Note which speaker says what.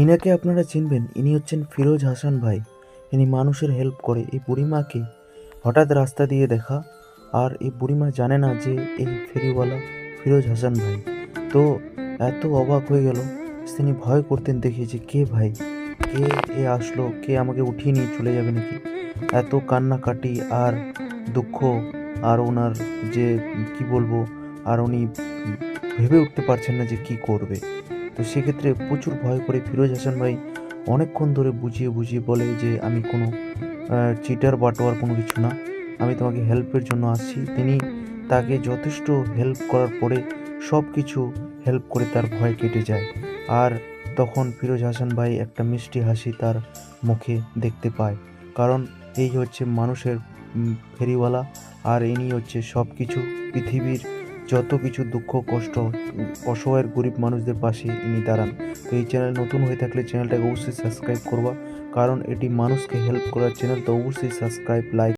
Speaker 1: ইনাকে আপনারা চিনবেন, ইনি হচ্ছেন ফিরোজ হাসান ভাই। ইনি মানুষের হেল্প করে। এই বুড়িমাকে হঠাৎ রাস্তা দিয়ে দেখা, আর এই বুড়িমা জানে না যে এই ফেরিওয়ালা ফিরোজ হাসান ভাই। তো এত অবাক হয়ে গেল, তিনি ভয় করতেন দেখে যে কে ভাই, কে এ আসলো, কে আমাকে উঠিয়ে নিয়ে চলে যাবে নাকি। এত কান্নাকাটি আর দুঃখ, আর ওনার যে কি বলবো, আর উনি ভেবে উঠতে পারছেন না যে কি করবে। তো সেক্ষেত্রে প্রচুর ভয় করে ফিরোজ হাসান ভাই অনেকক্ষণ ধরে বুঝিয়ে বুঝিয়ে বলে যে আমি কোনো চিটার বাটোয়ার কোনো কিছু না, আমি তোমাকে হেল্পের জন্য আসছি। তিনি তাকে যথেষ্ট হেল্প করার পরে সব কিছু হেল্প করে তার ভয় কেটে যায়। আর তখন ফিরোজ হাসান ভাই একটা মিষ্টি হাসি তার মুখে দেখতে পায়, কারণ এই হচ্ছে মানুষের ফেরিওয়ালা। আর ইনি হচ্ছে সব কিছু, পৃথিবীর যত কিছু দুঃখ কষ্ট, অসহায় গরিব মানুষদের পাশে ইনি দাঁড়ান। তো এই চ্যানেল নতুন হয়ে থাকলে চ্যানেলটাকে অবশ্যই সাবস্ক্রাইব করবা, কারণ এটি মানুষকে হেল্প করার চ্যানেল। তো অবশ্যই সাবস্ক্রাইব, লাইক